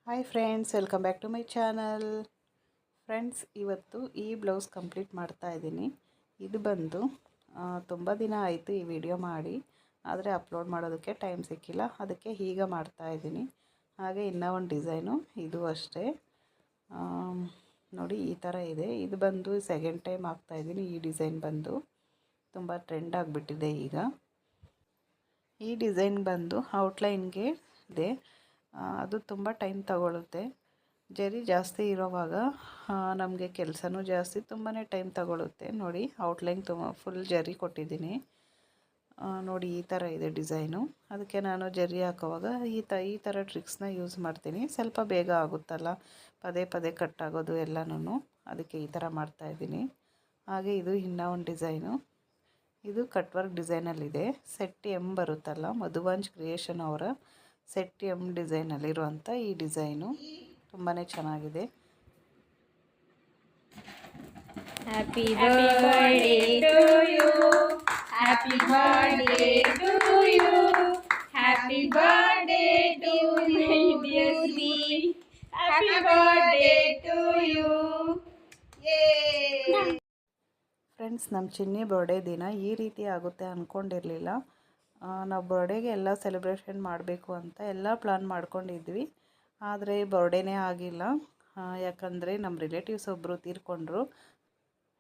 Hi friends, welcome back to my channel. Friends, ಇವತ್ತು ಈ blouse complete ಮಾಡ್ತಾ ಇದ್ದೀನಿ. ಇದು ಬಂದು ತುಂಬ ದಿನ ಆಯಿತು ಈ ವಿಡಿಯೋ ಮಾಡಿ, ಆದರೆ ಅಪ್ಲೋಡ್ ಮಾಡೋದಕ್ಕೆ ಟೈಮ್ ಸಿಕ್ಕಿಲ್ಲ. ಅದಕ್ಕೆ ಈಗ ಮಾಡ್ತಾ ಇದ್ದೀನಿ. ಹಾಗೆ ಇನ್ನೂ ಒಂದು ಡಿಸೈನು ಇದು ಅಷ್ಟೇ. ನೋಡಿ, ಈ ಥರ ಇದೆ. ಇದು ಬಂದು ಸೆಕೆಂಡ್ ಟೈಮ್ ಹಾಕ್ತಾಯಿದ್ದೀನಿ. ಈ ಡಿಸೈನ್ ಬಂದು ತುಂಬ ಟ್ರೆಂಡ್ ಆಗಿಬಿಟ್ಟಿದೆ ಈಗ. ಈ ಡಿಸೈನ್ ಬಂದು ಔಟ್ಲೈನ್ಗೆ ಇದೆ. ಅದು ತುಂಬ ಟೈಮ್ ತಗೊಳ್ಳುತ್ತೆ. ಜರಿ ಜಾಸ್ತಿ ಇರೋವಾಗ ನಮಗೆ ಕೆಲಸನೂ ಜಾಸ್ತಿ, ತುಂಬಾ ಟೈಮ್ ತಗೊಳ್ಳುತ್ತೆ. ನೋಡಿ, ಔಟ್ಲೈನ್ ಫುಲ್ ಜರಿ ಕೊಟ್ಟಿದ್ದೀನಿ. ನೋಡಿ, ಈ ಥರ ಇದೆ ಡಿಸೈನು. ಅದಕ್ಕೆ ನಾನು ಜರಿ ಹಾಕೋವಾಗ ಈ ಥರ ಟ್ರಿಕ್ಸ್ನ ಯೂಸ್ ಮಾಡ್ತೀನಿ. ಸ್ವಲ್ಪ ಬೇಗ ಆಗುತ್ತಲ್ಲ, ಪದೇ ಪದೇ ಕಟ್ ಆಗೋದು ಎಲ್ಲನೂ. ಅದಕ್ಕೆ ಈ ಥರ ಮಾಡ್ತಾಯಿದ್ದೀನಿ. ಹಾಗೆ ಇದು ಇನ್ನೂ ಒಂದು ಡಿಸೈನು. ಇದು ಕಟ್ ವರ್ಕ್ ಡಿಸೈನಲ್ಲಿದೆ. ಸೆಟ್ ಎಮ್ ಬರುತ್ತಲ್ಲ, ಮಧುವಂಜ್ ಕ್ರಿಯೇಷನ್ ಅವರ ಸೆಟ್ ಎಮ್ ಡಿಸೈನಲ್ಲಿರುವಂಥ ಈ ಡಿಸೈನು ತುಂಬಾ ಚೆನ್ನಾಗಿದೆ. Happy birthday to you, happy birthday to you, happy birthday to my dear ಸಿ, happy birthday to you. Friends, ನಮ್ಮ ಚಿನ್ನಿ ಬರ್ಡೇ ದಿನ ಈ ರೀತಿ ಆಗುತ್ತೆ ಅಂದ್ಕೊಂಡಿರಲಿಲ್ಲ. ನಾವು ಬರ್ಡೇಗೆ ಎಲ್ಲ ಸೆಲೆಬ್ರೇಷನ್ ಮಾಡಬೇಕು ಅಂತ ಎಲ್ಲ ಪ್ಲ್ಯಾನ್ ಮಾಡ್ಕೊಂಡಿದ್ವಿ. ಆದರೆ ಬರ್ಡೇನೇ ಆಗಿಲ್ಲ. ಯಾಕಂದರೆ ನಮ್ಮ ರಿಲೇಟಿವ್ಸ್ ಒಬ್ಬರು ತೀರ್ಕೊಂಡ್ರು.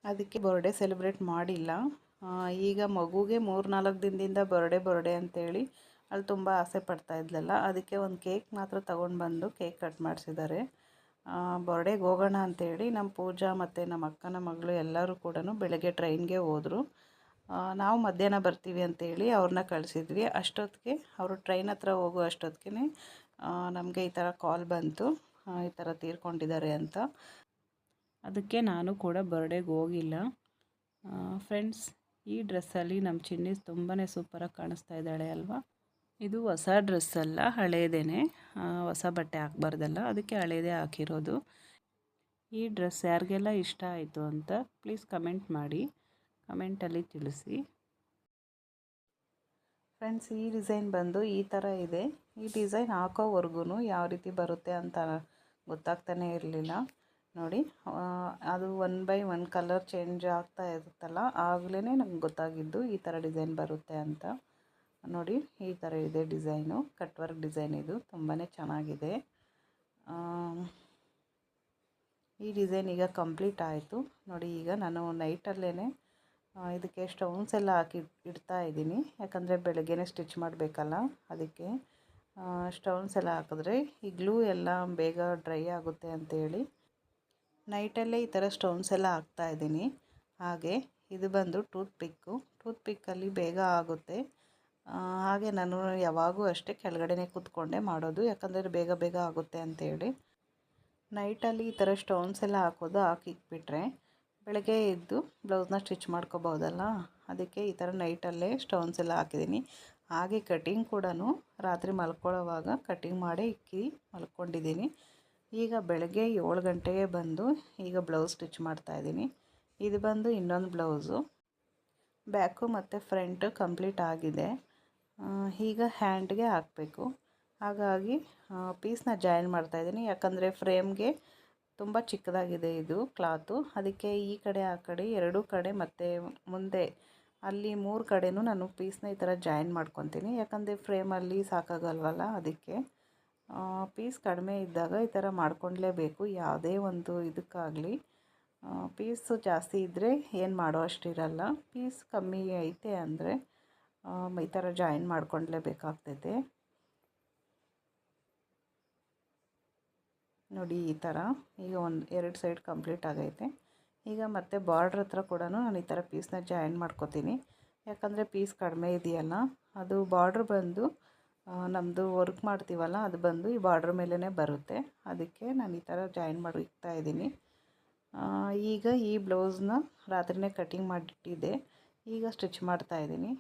ಅದಕ್ಕೆ ಬರ್ಡೇ ಸೆಲೆಬ್ರೇಟ್ ಮಾಡಿಲ್ಲ. ಈಗ ಮಗುಗೆ 3-4 ದಿನದಿಂದ ಬರ್ಡೇ ಅಂತೇಳಿ ಅಲ್ಲಿ ತುಂಬ ಆಸೆ ಪಡ್ತಾ ಇದ್ಲಲ್ಲ, ಅದಕ್ಕೆ ಒಂದು ಕೇಕ್ ಮಾತ್ರ ತೊಗೊಂಡು ಬಂದು ಕೇಕ್ ಕಟ್ ಮಾಡಿಸಿದ್ದಾರೆ. ಬರ್ಡೇಗೆ ಹೋಗೋಣ ಅಂತೇಳಿ ನಮ್ಮ ಪೂಜಾ ಮತ್ತು ನಮ್ಮ ಅಕ್ಕನ ಮಗಳು ಎಲ್ಲರೂ ಕೂಡ ಬೆಳಗ್ಗೆ ಟ್ರೈನ್ಗೆ ಹೋದರು. ನಾವು ಮಧ್ಯಾಹ್ನ ಬರ್ತೀವಿ ಅಂತೇಳಿ ಅವ್ರನ್ನ ಕಳಿಸಿದ್ವಿ. ಅಷ್ಟೊತ್ತಿಗೆ ಅವರು ಟ್ರೈನ್ ಹತ್ರ ಹೋಗೋ ಅಷ್ಟೊತ್ತಿಗೆ ನಮಗೆ ಈ ಥರ ಕಾಲ್ ಬಂತು, ಈ ಥರ ತೀರ್ಕೊಂಡಿದ್ದಾರೆ ಅಂತ. ಅದಕ್ಕೆ ನಾನು ಕೂಡ ಬರ್ಡೇಗೆ ಹೋಗಿಲ್ಲ. ಫ್ರೆಂಡ್ಸ್, ಈ ಡ್ರೆಸ್ಸಲ್ಲಿ ನಮ್ಮ ಚಿನ್ನಿ ತುಂಬಾ ಸೂಪರಾಗಿ ಕಾಣಿಸ್ತಾ ಇದ್ದಾಳೆ ಅಲ್ವಾ. ಇದು ಹೊಸ ಡ್ರೆಸ್ ಅಲ್ಲ, ಹಳೇದೇ. ಹೊಸ ಬಟ್ಟೆ ಹಾಕ್ಬಾರ್ದಲ್ಲ, ಅದಕ್ಕೆ ಹಳೇದೇ ಹಾಕಿರೋದು. ಈ ಡ್ರೆಸ್ ಯಾರಿಗೆಲ್ಲ ಇಷ್ಟ ಆಯಿತು ಅಂತ ಪ್ಲೀಸ್ ಕಮೆಂಟ್ ಮಾಡಿ, ಕಮೆಂಟಲ್ಲಿ ತಿಳಿಸಿ. ಫ್ರೆಂಡ್ಸ್, ಈ ಡಿಸೈನ್ ಬಂದು ಈ ಥರ ಇದೆ. ಈ ಡಿಸೈನ್ ಹಾಕೋವರೆಗೂ ಯಾವ ರೀತಿ ಬರುತ್ತೆ ಅಂತ ಗೊತ್ತಾಗ್ತಾನೆ ಇರಲಿಲ್ಲ. ನೋಡಿ, ಅದು 1 by 1 ಕಲರ್ ಚೇಂಜ್ ಆಗ್ತಾ ಇರುತ್ತಲ್ಲ, ಆಗಲೇ ನಂಗೆ ಗೊತ್ತಾಗಿದ್ದು ಈ ಥರ ಡಿಸೈನ್ ಬರುತ್ತೆ ಅಂತ. ನೋಡಿ, ಈ ಥರ ಇದೆ ಡಿಸೈನು. ಕಟ್ ವರ್ಕ್ ಡಿಸೈನ್ ಇದು ತುಂಬಾ ಚೆನ್ನಾಗಿದೆ. ಈ ಡಿಸೈನ್ ಈಗ ಕಂಪ್ಲೀಟ್ ಆಯಿತು. ನೋಡಿ, ಈಗ ನಾನು ನೈಟಲ್ಲೇ ಇದಕ್ಕೆ ಸ್ಟೋನ್ಸ್ ಎಲ್ಲ ಹಾಕಿ ಇಡ್ತಾ ಇದ್ದೀನಿ. ಯಾಕಂದರೆ ಬೆಳಗ್ಗೆನೇ ಸ್ಟಿಚ್ ಮಾಡಬೇಕಲ್ಲ, ಅದಕ್ಕೆ ಸ್ಟೋನ್ಸ್ ಎಲ್ಲ ಹಾಕಿದ್ರೆ ಈ ಗ್ಲೂ ಎಲ್ಲ ಬೇಗ ಡ್ರೈ ಆಗುತ್ತೆ ಅಂತೇಳಿ ನೈಟಲ್ಲೇ ಈ ಥರ ಸ್ಟೋನ್ಸ್ ಎಲ್ಲ ಹಾಕ್ತಾಯಿದ್ದೀನಿ. ಹಾಗೆ ಇದು ಬಂದು ಟೂತ್ ಪಿಕ್ಕಲ್ಲಿ ಬೇಗ ಆಗುತ್ತೆ. ಹಾಗೆ ನಾನು ಯಾವಾಗೂ ಅಷ್ಟೇ ಕೆಳಗಡೆನೇ ಕೂತ್ಕೊಂಡೆ ಮಾಡೋದು, ಯಾಕಂದರೆ ಬೇಗ ಬೇಗ ಆಗುತ್ತೆ ಅಂತೇಳಿ. ನೈಟಲ್ಲಿ ಈ ಥರ ಸ್ಟೋನ್ಸ್ ಎಲ್ಲ ಹಾಕಿಟ್ಬಿಟ್ರೆ ಬೆಳಗ್ಗೆ ಎದ್ದು ಬ್ಲೌಸ್ನ ಸ್ಟಿಚ್ ಮಾಡ್ಕೋಬೋದಲ್ಲ, ಅದಕ್ಕೆ ಈ ಥರ ನೈಟಲ್ಲೇ ಸ್ಟೋನ್ಸ್ ಎಲ್ಲ ಹಾಕಿದ್ದೀನಿ. ಹಾಗೆ ಕಟಿಂಗ್ ಕೂಡ ರಾತ್ರಿ ಮಲ್ಕೊಳ್ಳೋವಾಗ ಕಟಿಂಗ್ ಮಾಡೇ ಇಕ್ಕಿ ಮಲ್ಕೊಂಡಿದ್ದೀನಿ. ಈಗ ಬೆಳಗ್ಗೆ 7 ಗಂಟೆಗೆ ಬಂದು ಈಗ ಬ್ಲೌಸ್ ಸ್ಟಿಚ್ ಮಾಡ್ತಾಯಿದ್ದೀನಿ. ಇದು ಬಂದು ಇನ್ನೊಂದು ಬ್ಲೌಸು. ಬ್ಯಾಕು ಮತ್ತು ಫ್ರಂಟು ಕಂಪ್ಲೀಟ್ ಆಗಿದೆ. ಈಗ ಹ್ಯಾಂಡ್ಗೆ ಹಾಕಬೇಕು. ಹಾಗಾಗಿ ಪೀಸ್ನ ಜಾಯಿನ್ ಮಾಡ್ತಾಯಿದ್ದೀನಿ. ಯಾಕಂದರೆ ಫ್ರೇಮ್ಗೆ ತುಂಬ ಚಿಕ್ಕದಾಗಿದೆ ಇದು ಕ್ಲಾತು. ಅದಕ್ಕೆ ಈ ಕಡೆ ಆ ಕಡೆ 2 ಕಡೆ ಮತ್ತು ಮುಂದೆ ಅಲ್ಲಿ 3 ಕಡೆನೂ ನಾನು ಪೀಸ್ನ ಈ ಥರ ಜಾಯಿನ್ ಮಾಡ್ಕೊತೀನಿ. ಯಾಕಂದರೆ ಫ್ರೇಮಲ್ಲಿ ಸಾಕಾಗಲ್ವಲ್ಲ, ಅದಕ್ಕೆ ಪೀಸ್ ಕಡಿಮೆ ಇದ್ದಾಗ ಈ ಥರ ಮಾಡ್ಕೊಳ್ಲೇಬೇಕು. ಯಾವುದೇ ಒಂದು ಇದಕ್ಕಾಗಲಿ ಪೀಸು ಜಾಸ್ತಿ ಇದ್ದರೆ ಏನು ಮಾಡೋ ಅಷ್ಟಿರಲ್ಲ. ಪೀಸ್ ಕಮ್ಮಿ ಐತೆ ಅಂದರೆ ಈ ಥರ ಜಾಯಿನ್ ಮಾಡ್ಕೊಳ್ಲೇಬೇಕಾಗ್ತೈತೆ. ನೋಡಿ, ಈ ಥರ ಈಗ 2 ಸೈಡ್ ಕಂಪ್ಲೀಟ್ ಆಗೈತೆ. ಈಗ ಮತ್ತೆ ಬಾರ್ಡ್ರ್ ಹತ್ರ ಕೂಡ ನಾನು ಈ ಥರ ಪೀಸ್ನ ಜಾಯಿನ್ ಮಾಡ್ಕೊತೀನಿ. ಯಾಕಂದರೆ ಪೀಸ್ ಕಡಿಮೆ ಇದೆಯಲ್ಲ, ಅದು ಬಾರ್ಡ್ರ್ ಬಂದು ನಮ್ಮದು ವರ್ಕ್ ಮಾಡ್ತೀವಲ್ಲ, ಅದು ಬಂದು ಈ ಬಾರ್ಡ್ರ್ ಮೇಲೇ ಬರುತ್ತೆ. ಅದಕ್ಕೆ ನಾನು ಈ ಥರ ಜಾಯಿನ್ ಮಾಡಿ ಇಕ್ತಾಯಿದ್ದೀನಿ. ಈಗ ಈ ಬ್ಲೌಸ್ನ ರಾತ್ರಿನೇ ಕಟಿಂಗ್ ಮಾಡಿಟ್ಟಿದ್ದೆ. ಈಗ ಸ್ಟಿಚ್ ಮಾಡ್ತಾಯಿದ್ದೀನಿ.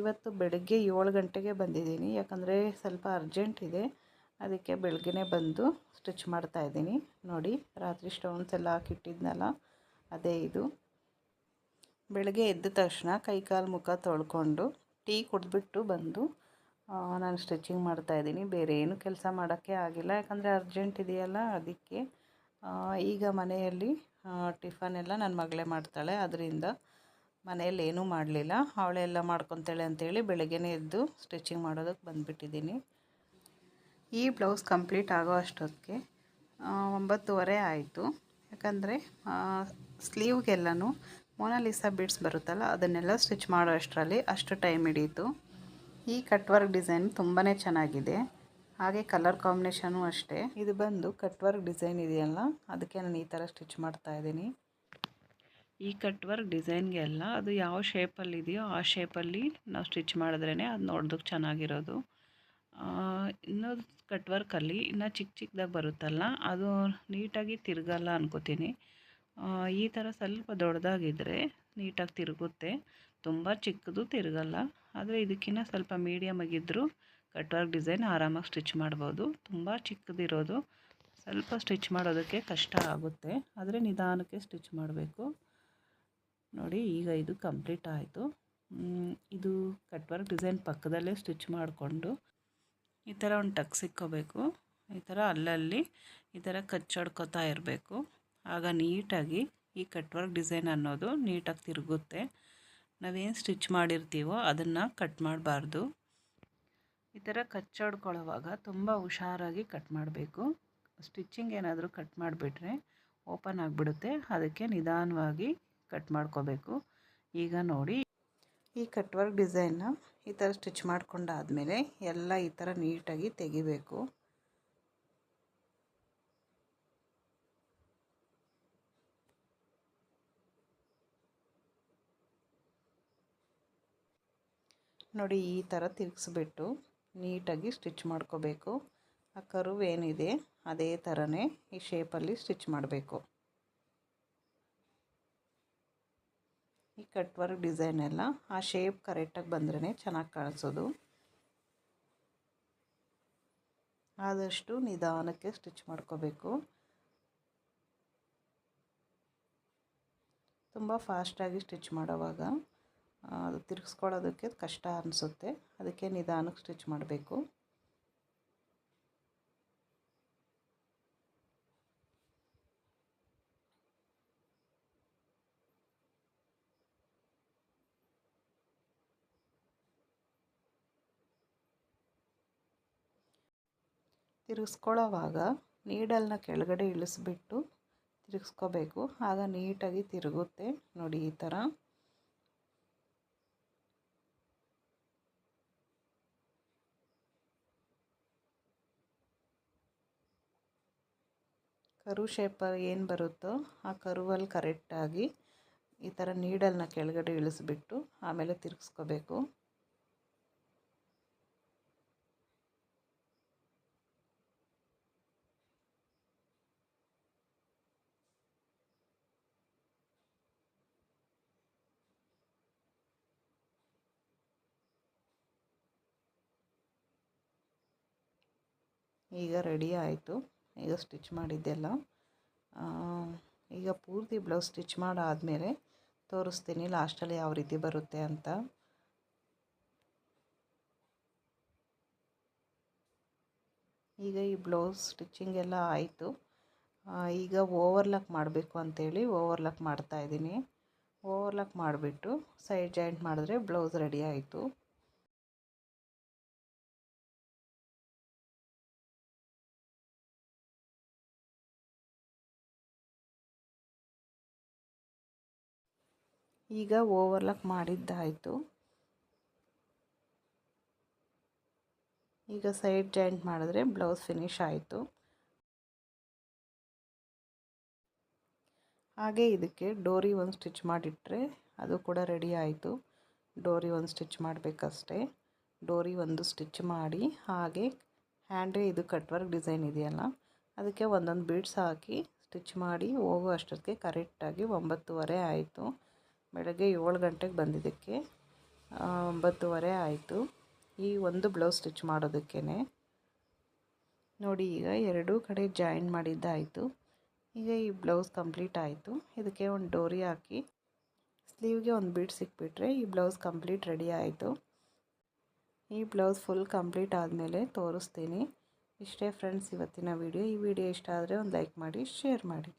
ಇವತ್ತು ಬೆಳಗ್ಗೆ 7 ಗಂಟೆಗೆ ಬಂದಿದ್ದೀನಿ. ಯಾಕಂದರೆ ಸ್ವಲ್ಪ ಅರ್ಜೆಂಟ್ ಇದೆ, ಅದಕ್ಕೆ ಬೆಳಗ್ಗೆನೇ ಬಂದು ಸ್ಟಿಚ್ ಮಾಡ್ತಾಯಿದ್ದೀನಿ. ನೋಡಿ, ರಾತ್ರಿ ಸ್ಟೋನ್ಸ್ ಎಲ್ಲ ಹಾಕಿಟ್ಟಿದ್ನಲ್ಲ, ಅದೇ ಇದು. ಬೆಳಗ್ಗೆ ಎದ್ದ ತಕ್ಷಣ ಕೈಕಾಲು ಮುಖ ತೊಳ್ಕೊಂಡು ಟೀ ಕುಡಿದ್ಬಿಟ್ಟು ಬಂದು ನಾನು ಸ್ಟಿಚಿಂಗ್ ಮಾಡ್ತಾಯಿದ್ದೀನಿ. ಬೇರೆ ಏನು ಕೆಲಸ ಮಾಡೋಕ್ಕೆ ಆಗಿಲ್ಲ, ಯಾಕಂದರೆ ಅರ್ಜೆಂಟ್ ಇದೆಯಲ್ಲ ಅದಕ್ಕೆ. ಈಗ ಮನೆಯಲ್ಲಿ ಟಿಫನ್ ಎಲ್ಲ ನನ್ನ ಮಗಳೇ ಮಾಡ್ತಾಳೆ, ಅದರಿಂದ ಮನೆಯಲ್ಲಿ ಏನೂ ಮಾಡಲಿಲ್ಲ. ಅವಳೇ ಎಲ್ಲ ಮಾಡ್ಕೊತಾಳೆ ಅಂತೇಳಿ ಬೆಳಗ್ಗೆನೇ ಎದ್ದು ಸ್ಟಿಚಿಂಗ್ ಮಾಡೋದಕ್ಕೆ ಬಂದುಬಿಟ್ಟಿದ್ದೀನಿ. ಈ ಬ್ಲೌಸ್ ಕಂಪ್ಲೀಟ್ ಆಗೋ ಅಷ್ಟೊತ್ತಿಗೆ 9:30 ಆಯಿತು. ಯಾಕಂದರೆ ಸ್ಲೀವ್ಗೆಲ್ಲನೂ ಮೊನಾಲಿಸಾ ಬೀಡ್ಸ್ ಬರುತ್ತಲ್ಲ, ಅದನ್ನೆಲ್ಲ ಸ್ಟಿಚ್ ಮಾಡೋ ಅಷ್ಟರಲ್ಲಿ ಅಷ್ಟು ಟೈಮ್ ಹಿಡೀತು. ಈ ಕಟ್ ವರ್ಕ್ ಡಿಸೈನ್ ತುಂಬಾ ಚೆನ್ನಾಗಿದೆ, ಹಾಗೆ ಕಲರ್ ಕಾಂಬಿನೇಷನು ಅಷ್ಟೇ. ಇದು ಬಂದು ಕಟ್ ವರ್ಕ್ ಡಿಸೈನ್ ಇದೆಯಲ್ಲ, ಅದಕ್ಕೆ ನಾನು ಈ ಥರ ಸ್ಟಿಚ್ ಮಾಡ್ತಾಯಿದ್ದೀನಿ. ಈ ಕಟ್ ವರ್ಕ್ ಡಿಸೈನ್ಗೆಲ್ಲ ಅದು ಯಾವ ಶೇಪಲ್ಲಿದೆಯೋ ಆ ಶೇಪಲ್ಲಿ ನಾವು ಸ್ಟಿಚ್ ಮಾಡಿದ್ರೇ ಅದು ನೋಡೋದಕ್ಕೆ ಚೆನ್ನಾಗಿರೋದು. ಇನ್ನೂ ಕಟ್ ವರ್ಕಲ್ಲಿ ಇನ್ನೂ ಚಿಕ್ಕ ಚಿಕ್ಕದಾಗಿ ಬರುತ್ತಲ್ಲ, ಅದು ನೀಟಾಗಿ ತಿರುಗಲ್ಲ ಅನ್ಕೋತೀನಿ. ಈ ಥರ ಸ್ವಲ್ಪ ದೊಡ್ಡದಾಗಿದ್ದರೆ ನೀಟಾಗಿ ತಿರುಗುತ್ತೆ, ತುಂಬ ಚಿಕ್ಕದು ತಿರುಗಲ್ಲ. ಆದರೆ ಇದಕ್ಕಿಂತ ಸ್ವಲ್ಪ ಮೀಡಿಯಮ್ ಆಗಿದ್ದರೂ ಕಟ್ ವರ್ಕ್ ಡಿಸೈನ್ ಆರಾಮಾಗಿ ಸ್ಟಿಚ್ ಮಾಡ್ಬೋದು. ತುಂಬ ಚಿಕ್ಕದಿರೋದು ಸ್ವಲ್ಪ ಸ್ಟಿಚ್ ಮಾಡೋದಕ್ಕೆ ಕಷ್ಟ ಆಗುತ್ತೆ, ಆದರೆ ನಿಧಾನಕ್ಕೆ ಸ್ಟಿಚ್ ಮಾಡಬೇಕು. ನೋಡಿ, ಈಗ ಇದು ಕಂಪ್ಲೀಟ್ ಆಯಿತು. ಇದು ಕಟ್ ವರ್ಕ್ ಡಿಸೈನ್ ಪಕ್ಕದಲ್ಲೇ ಸ್ಟಿಚ್ ಮಾಡಿಕೊಂಡು ಈ ಥರ ಒಂದು ಟಕ್ ಸಿಕ್ಕೋಬೇಕು. ಈ ಥರ ಅಲ್ಲಲ್ಲಿ ಈ ಥರ ಕಚ್ಚೊಡ್ಕೋತಾ ಇರಬೇಕು. ಆಗ ನೀಟಾಗಿ ಈ ಕಟ್ ವರ್ಕ್ ಡಿಸೈನ್ ಅನ್ನೋದು ನೀಟಾಗಿ ತಿರುಗುತ್ತೆ. ನಾವೇನು ಸ್ಟಿಚ್ ಮಾಡಿರ್ತೀವೋ ಅದನ್ನು ಕಟ್ ಮಾಡಬಾರ್ದು. ಈ ಥರ ಕಚ್ಚೊಡ್ಕೊಳ್ಳೋವಾಗ ತುಂಬ ಹುಷಾರಾಗಿ ಕಟ್ ಮಾಡಬೇಕು. ಸ್ಟಿಚ್ಚಿಂಗ್ ಏನಾದರೂ ಕಟ್ ಮಾಡಿಬಿಟ್ರೆ ಓಪನ್ ಆಗಿಬಿಡುತ್ತೆ, ಅದಕ್ಕೆ ನಿಧಾನವಾಗಿ ಕಟ್ ಮಾಡ್ಕೋಬೇಕು. ಈಗ ನೋಡಿ, ಈ ಕಟ್ ವರ್ಕ್ ಡಿಸೈನ್ನ ಈ ಥರ ಸ್ಟಿಚ್ ಮಾಡ್ಕೊಂಡಾದಮೇಲೆ ಎಲ್ಲ ಈ ಥರ ನೀಟಾಗಿ ತೆಗಿಬೇಕು. ನೋಡಿ, ಈ ಥರ ತಿರುಗಿಸ್ಬಿಟ್ಟು ನೀಟಾಗಿ ಸ್ಟಿಚ್ ಮಾಡ್ಕೋಬೇಕು. ಆ ಕರ್ವ್ ಏನಿದೆ ಅದೇ ಥರನೇ ಈ ಶೇಪಲ್ಲಿ ಸ್ಟಿಚ್ ಮಾಡಬೇಕು. ಈ ಕಟ್ ವರ್ಕ್ ಡಿಸೈನ್ ಎಲ್ಲ ಆ ಶೇಪ್ ಕರೆಕ್ಟಾಗಿ ಬಂದ್ರೇ ಚೆನ್ನಾಗಿ ಕಾಣಿಸೋದು. ಆದಷ್ಟು ನಿಧಾನಕ್ಕೆ ಸ್ಟಿಚ್ ಮಾಡ್ಕೋಬೇಕು. ತುಂಬ ಫಾಸ್ಟಾಗಿ ಸ್ಟಿಚ್ ಮಾಡೋವಾಗ ಅದು ತಿರುಗಿಸ್ಕೊಳ್ಳೋದಕ್ಕೆ ಕಷ್ಟ ಅನಿಸುತ್ತೆ, ಅದಕ್ಕೆ ನಿಧಾನಕ್ಕೆ ಸ್ಟಿಚ್ ಮಾಡಬೇಕು. ತಿರುಗಿಸ್ಕೊಳ್ಳೋವಾಗ ನೀಡಲ್ನ ಕೆಳಗಡೆ ಇಳಿಸ್ಬಿಟ್ಟು ತಿರುಗಿಸ್ಕೋಬೇಕು, ಆಗ ನೀಟಾಗಿ ತಿರುಗುತ್ತೆ. ನೋಡಿ, ಈ ಥರ. ಕರು ಶೇಪ್ ಏನು ಬರುತ್ತೋ ಆ ಕರುವಲ್ಲಿ ಕರೆಕ್ಟಾಗಿ ಈ ಥರ ನೀಡಲ್ನ ಕೆಳಗಡೆ ಇಳಿಸ್ಬಿಟ್ಟು ಆಮೇಲೆ ತಿರುಗಿಸ್ಕೋಬೇಕು. ಈಗ ರೆಡಿ ಆಯಿತು. ಈಗ ಸ್ಟಿಚ್ ಮಾಡಿದ್ದೆಲ್ಲ. ಈಗ ಪೂರ್ತಿ ಬ್ಲೌಸ್ ಸ್ಟಿಚ್ ಮಾಡಾದಮೇಲೆ ತೋರಿಸ್ತೀನಿ ಲಾಸ್ಟಲ್ಲಿ ಯಾವ ರೀತಿ ಬರುತ್ತೆ ಅಂತ. ಈಗ ಈ ಬ್ಲೌಸ್ ಸ್ಟಿಚಿಂಗ್ ಎಲ್ಲ ಆಯಿತು. ಈಗ ಓವರ್ಲಾಕ್ ಮಾಡಬೇಕು ಅಂತೇಳಿ ಓವರ್ಲಾಕ್ ಮಾಡ್ತಾಯಿದ್ದೀನಿ. ಓವರ್ಲಾಕ್ ಮಾಡಿಬಿಟ್ಟು ಸೈಡ್ ಜಾಯಿಂಟ್ ಮಾಡಿದ್ರೆ ಬ್ಲೌಸ್ ರೆಡಿ ಆಯಿತು. ಈಗ ಓವರ್ಲಾಕ್ ಮಾಡಿದ್ದಾಯಿತು. ಈಗ ಸೈಡ್ ಜಾಯಿಂಟ್ ಮಾಡಿದ್ರೆ ಬ್ಲೌಸ್ ಫಿನಿಶ್ ಆಯಿತು. ಹಾಗೆ ಇದಕ್ಕೆ ಡೋರಿ ಒಂದು ಸ್ಟಿಚ್ ಮಾಡಿಟ್ರೆ ಅದು ಕೂಡ ರೆಡಿ ಆಯಿತು. ಡೋರಿ ಒಂದು ಸ್ಟಿಚ್ ಮಾಡಬೇಕಷ್ಟೇ. ಡೋರಿ ಒಂದು ಸ್ಟಿಚ್ ಮಾಡಿ ಹಾಗೆ ಹ್ಯಾಂಡ್ಗೆ ಇದು ಕಟ್ ವರ್ಕ್ ಡಿಸೈನ್ ಇದೆಯಲ್ಲ, ಅದಕ್ಕೆ ಒಂದೊಂದು ಬೀಡ್ಸ್ ಹಾಕಿ ಸ್ಟಿಚ್ ಮಾಡಿ ಹೋಗೋ ಅಷ್ಟೊತ್ತಿಗೆ ಕರೆಕ್ಟಾಗಿ 9:30 ಆಯಿತು. ಬೆಳಗ್ಗೆ 7 ಗಂಟೆಗೆ ಬಂದಿದ್ದಕ್ಕೆ 9:30 ಆಯಿತು. ಈ ಒಂದು ಬ್ಲೌಸ್ ಸ್ಟಿಚ್ ಮಾಡೋದಕ್ಕೇ ನೋಡಿ, ಈಗ ಎರಡೂ ಕಡೆ ಜಾಯಿನ್ ಮಾಡಿದ್ದಾಯಿತು. ಈಗ ಈ ಬ್ಲೌಸ್ ಕಂಪ್ಲೀಟ್ ಆಯಿತು. ಇದಕ್ಕೆ ಒಂದು ಡೋರಿ ಹಾಕಿ ಸ್ಲೀವ್ಗೆ ಒಂದು ಬೀಡ್ ಸಿಕ್ಬಿಟ್ರೆ ಈ ಬ್ಲೌಸ್ ಕಂಪ್ಲೀಟ್ ರೆಡಿ ಆಯಿತು. ಈ ಬ್ಲೌಸ್ ಫುಲ್ ಕಂಪ್ಲೀಟ್ ಆದಮೇಲೆ ತೋರಿಸ್ತೀನಿ. ಇಷ್ಟೇ ಫ್ರೆಂಡ್ಸ್ ಇವತ್ತಿನ ವಿಡಿಯೋ. ಈ ವಿಡಿಯೋ ಇಷ್ಟ ಆದರೆ ಒಂದು ಲೈಕ್ ಮಾಡಿ, ಶೇರ್ ಮಾಡಿ.